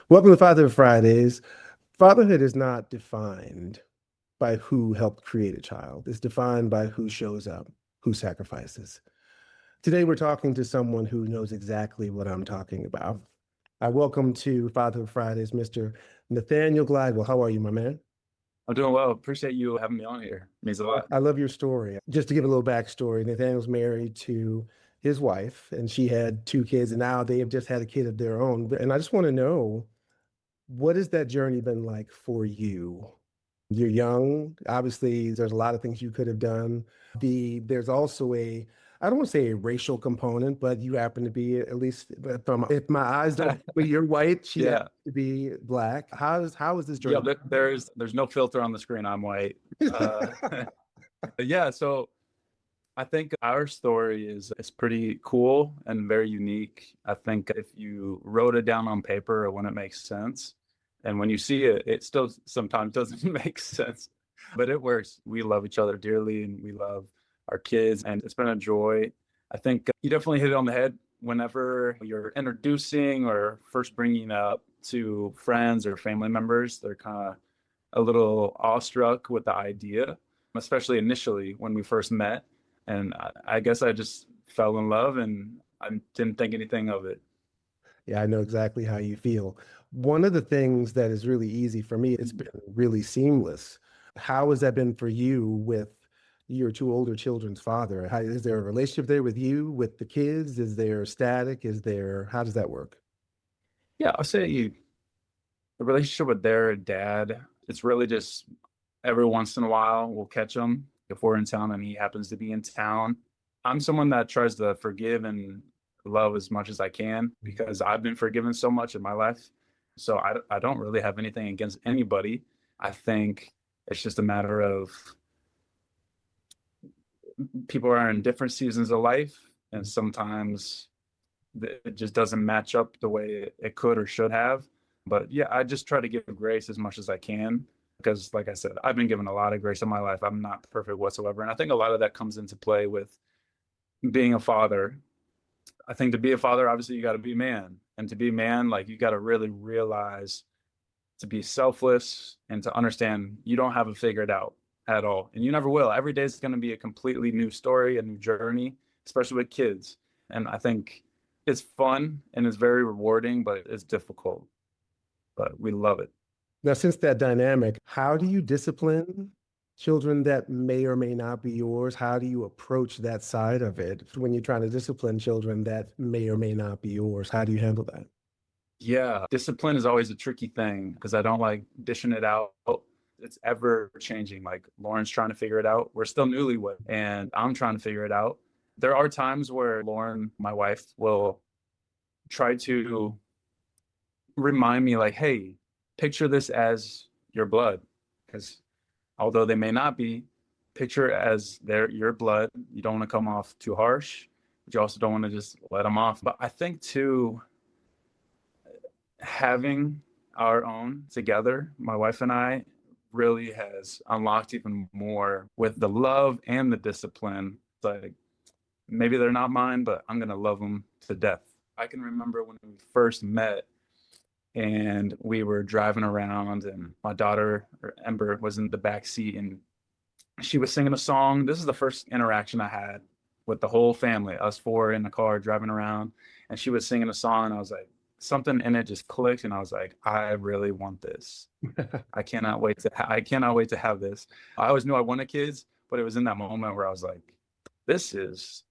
Welcome to Fatherhood Fridays. Fatherhood is not defined by who helped create a child. It's defined by who shows up, who sacrifices. Today, we're talking to someone who knows exactly what I'm talking about. I welcome to Fatherhood Fridays, Mr. Nathaniel Glidewell. How are you, my man? I'm doing well. Appreciate you having me on here. It means a lot. I love your story. Just to give a little backstory, Nathaniel's married to his wife, and she had two kids, and now they have just had a kid of their own. And I just want to know, what has that journey been like for you? You're young. Obviously, there's a lot of things you could have done. There's also I don't want to say a racial component, but you happen to be, at least from, if my eyes don't, but you're white, she happens Yeah. to be black. How is this Yeah, journey? there's no filter on the screen. I'm white. Uh yeah, so I think our story is pretty cool and very unique. I think if you wrote it down on paper, it wouldn't make sense. And when you see it, it still sometimes doesn't make sense. But it works. We love each other dearly and we love our kids, and it's been a joy. I think you definitely hit it on the head whenever you're introducing or first bringing up to friends or family members. They're kind of a little awestruck with the idea, especially initially when we first met. And I guess I just fell in love and I didn't think anything of it. Yeah, I know exactly how you feel. One of the things that is really easy for me, it's been really seamless. How has that been for you with your two older children's father? Is there a relationship there with you, with the kids? Is there static? How does that work? Yeah, I'll say the relationship with their dad, it's really just every once in a while we'll catch him if we're in town and he happens to be in town. I'm someone that tries to forgive and love as much as I can because I've been forgiven so much in my life. So I don't really have anything against anybody. I think it's just a matter of people are in different seasons of life, and sometimes it just doesn't match up the way it could or should have. But yeah, I just try to give grace as much as I can because, like I said, I've been given a lot of grace in my life. I'm not perfect whatsoever. And I think a lot of that comes into play with being a father. I think to be a father, obviously, you got to be a man. And to be a man, like, you got to really realize to be selfless and to understand you don't have it figured out at all. And you never will. Every day is going to be a completely new story, a new journey, especially with kids. And I think it's fun and it's very rewarding, but it's difficult. But we love it. Now, since that dynamic, how do you discipline children that may or may not be yours? How do you approach that side of it when you're trying to discipline children that may or may not be yours? How do you handle that? Yeah, discipline is always a tricky thing because I don't like dishing it out. It's ever changing. Like Lauren's trying to figure it out. We're still newlywed and I'm trying to figure it out. There are times where Lauren, my wife, will try to remind me, like, hey, picture this as your blood. Because although they may not be, picture it as your blood. You don't want to come off too harsh, but you also don't want to just let them off. But I think too, having our own together, my wife and I, really has unlocked even more with the love and the discipline. It's like maybe they're not mine, but I'm gonna love them to death. I can remember when we first met and we were driving around and my daughter or Ember was in the back seat and she was singing a song. This is the first interaction I had with the whole family, us four in the car driving around, and she was singing a song, and I was like, something in it just clicked, and I was like, I really want this. I cannot wait to have this. I always knew I wanted kids, but it was in that moment where I was like, this is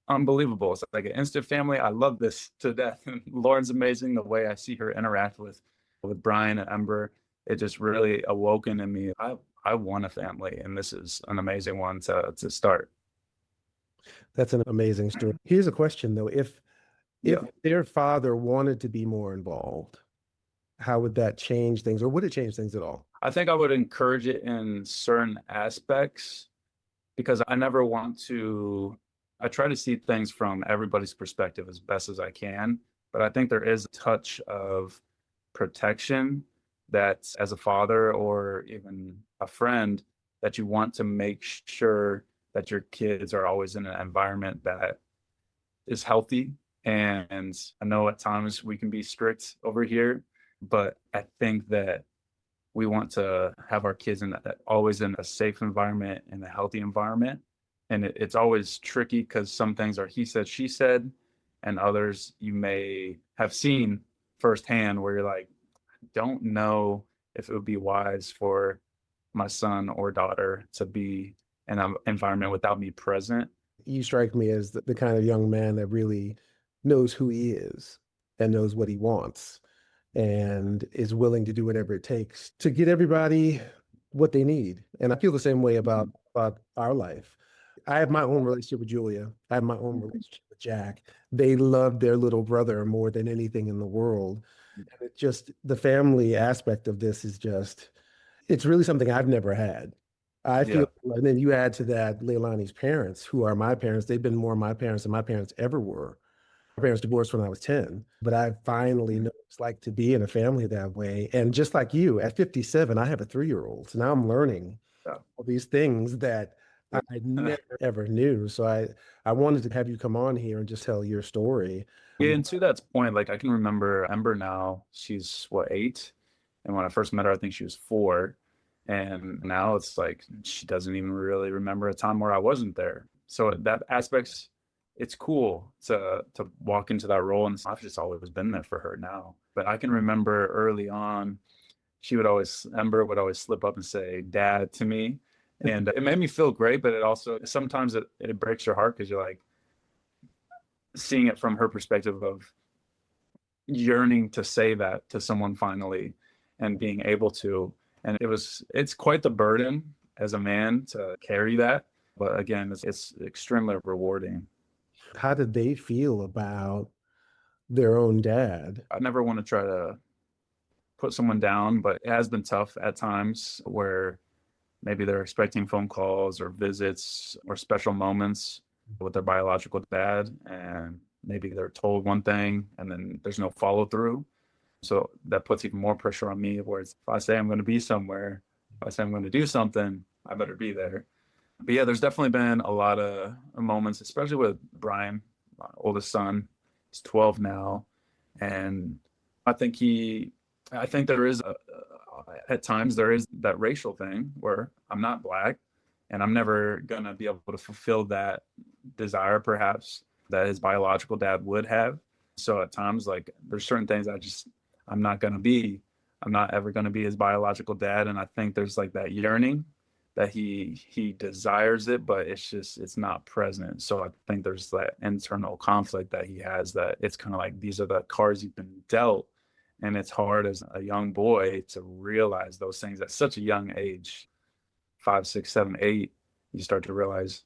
unbelievable. It's like an instant family. I love this to death. And Lauren's amazing. The way I see her interact with Brian and Ember, it just really awoken in me. I want a family, and this is an amazing one to start. That's an amazing story. Here's a question though. If Yeah. their father wanted to be more involved, how would that change things, or would it change things at all? I think I would encourage it in certain aspects because I never want to, I try to see things from everybody's perspective as best as I can. But I think there is a touch of protection that, as a father or even a friend, that you want to make sure that your kids are always in an environment that is healthy. And I know at times we can be strict over here, But I think that we want to have our kids in that always in a safe environment and a healthy environment. And it's always tricky because some things are he said, she said, and others you may have seen firsthand where you're like, don't know if it would be wise for my son or daughter to be in an environment without me present. You strike me as the kind of young man that really knows who he is and knows what he wants and is willing to do whatever it takes to get everybody what they need. And I feel the same way about our life. I have my own relationship with Julia. I have my own relationship with Jack. They love their little brother more than anything in the world. And it just the family aspect of this is just it's really something I've never had. I feel, Yeah. and then you add to that Leilani's parents, who are my parents. They've been more my parents than my parents ever were. My parents divorced when I was 10, but I finally know what it's like to be in a family that way. And just like you, at 57, I have a 3-year-old. So now I'm learning all these things that I Yeah. never ever knew. So I wanted to have you come on here and just tell your story. Yeah, and to that point, like I can remember Ember now, she's what, 8? And when I first met her, I think she was 4. And now it's like she doesn't even really remember a time where I wasn't there. So that aspect's it's cool to walk into that role, and I've just always been there for her now. But I can remember early on, Ember would always slip up and say dad to me. And it made me feel great, but it also sometimes it breaks your heart because you're like seeing it from her perspective of yearning to say that to someone finally and being able to. And it's quite the burden as a man to carry that. But again, it's extremely rewarding. How did they feel about their own dad? I never want to try to put someone down, but it has been tough at times where maybe they're expecting phone calls or visits or special moments with their biological dad. And maybe they're told one thing and then there's no follow through. So that puts even more pressure on me. Whereas if I say I'm going to be somewhere, if I say I'm going to do something, I better be there. But yeah, there's definitely been a lot of moments, especially with Brian, my oldest son. He's 12 now, and I think he, I think there is at times there is that racial thing where I'm not black, and I'm never gonna be able to fulfill that desire, perhaps that his biological dad would have. So at times, like there's certain things I'm not gonna be. I'm not ever gonna be his biological dad, and I think there's like that yearning that he desires it, but it's not present. So I think there's that internal conflict that he has, that it's kind of like these are the cards you've been dealt, and it's hard as a young boy to realize those things at such a young age, 5, 6, 7, 8. You start to realize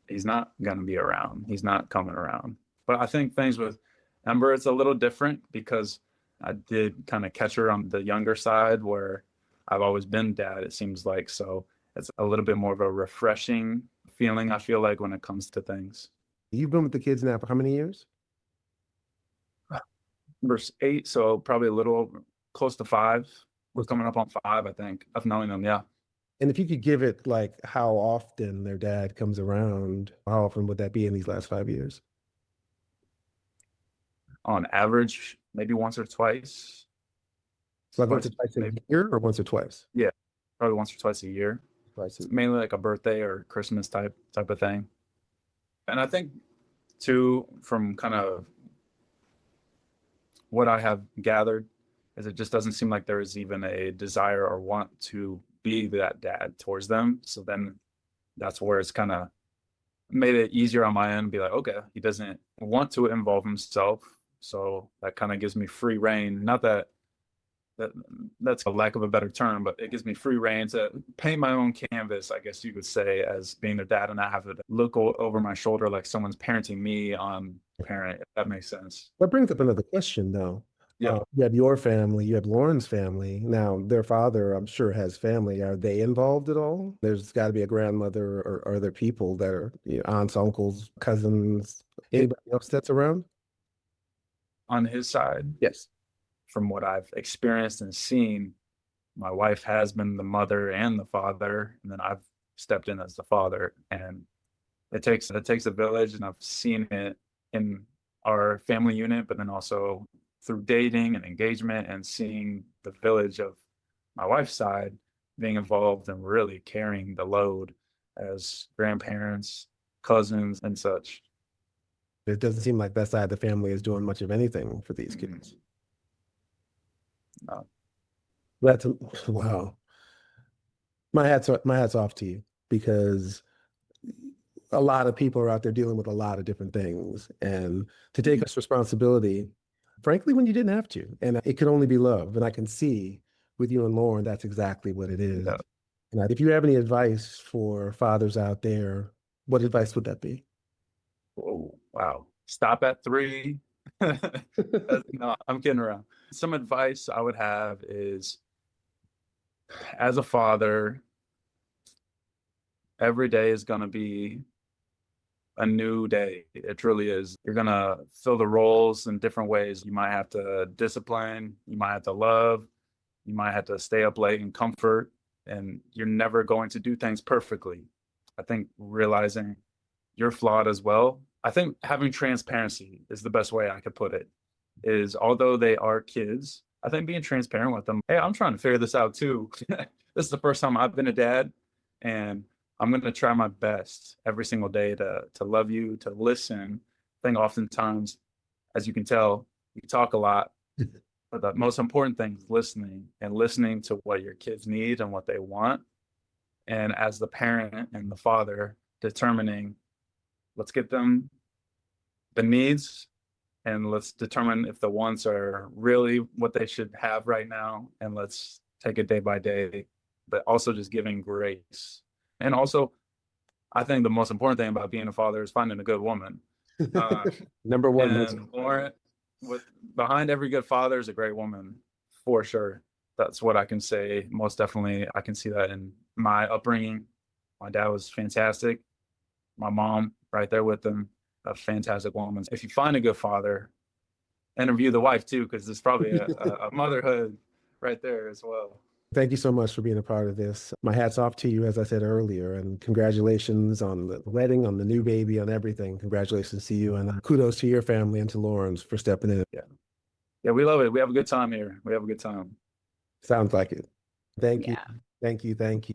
he's not going to be around. He's not coming around. But I think things with Ember, it's a little different because I did kind of catch her on the younger side where I've always been dad, it seems like. So it's a little bit more of a refreshing feeling, I feel like, when it comes to things. You've been with the kids now for how many years? Verse 8, so probably a little close to 5. We're coming up on 5, I think, of knowing them. Yeah. And if you could give it like how often their dad comes around, how often would that be in these last 5 years? On average, maybe once or twice. Like once or Twice, twice a maybe. year or once or twice? Yeah. Probably once or twice a year. Twice a It's year. mainly like a birthday or Christmas type of thing. And I think too, from kind of what I have gathered, is it just doesn't seem like there is even a desire or want to be that dad towards them. So then that's where it's kind of made it easier on my end, be like, okay, he doesn't want to involve himself. So that kind of gives me free reign. Not that that that's a lack of a better term, but it gives me free reign to paint my own canvas, I guess you could say, as being their dad, and I have to look over my shoulder like someone's parenting me on parent, if that makes sense. That brings up another question, though. Yeah. You have your family, you have Lauren's family. Now, their father, I'm sure, has family. Are they involved at all? There's got to be a grandmother or other people that are aunts, uncles, cousins, anybody else that's around? On his side, Yes. from what I've experienced and seen, my wife has been the mother and the father, and then I've stepped in as the father. And it takes a village, and I've seen it in our family unit, but then also through dating and engagement and seeing the village of my wife's side being involved and really carrying the load as grandparents, cousins, and such. It doesn't seem like that side of the family is doing much of anything for these Mhm. kids. No, That's wow. My hat's off to you because a lot of people are out there dealing with a lot of different things, and to take this responsibility, frankly, when you didn't have to, and it could only be love. And I can see with you and Lauren, that's exactly what it is. yeah. And if you have any advice for fathers out there, what advice would that be? Oh, wow. Stop at 3. No, I'm kidding around. Some advice I would have is, as a father, every day is gonna be a new day. It truly is. You're gonna fill the roles in different ways. You might have to discipline, you might have to love, you might have to stay up late and comfort, and you're never going to do things perfectly. I think realizing you're flawed as well. I think having transparency is the best way I could put it. Is although they are kids, I think being transparent with them. Hey, I'm trying to figure this out too. This is the first time I've been a dad, and I'm gonna try my best every single day to love you, to listen. I think oftentimes, as you can tell, we talk a lot, but the most important thing is listening and listening to what your kids need and what they want. And as the parent and the father, determining, let's get them the needs and let's determine if the wants are really what they should have right now. And let's take it day by day, but also just giving grace. And also, I think the most important thing about being a father is finding a good woman. Uh, Number one, most and Lauren, with behind every good father is a great woman, for sure. That's what I can say. Most definitely, I can see that in my upbringing. My dad was fantastic. My mom, right there with him, a fantastic woman. If you find a good father, interview the wife too, because there's probably a motherhood right there as well. thank you so much for being a part of this. My hat's off to you, as I said earlier, and congratulations on the wedding, on the new baby, on everything. Congratulations to you, and kudos to your family and to Lawrence for stepping in. Yeah. Yeah, we love it. We have a good time here. We have a good time. Sounds like it. Thank you. Yeah. Thank you. Thank you.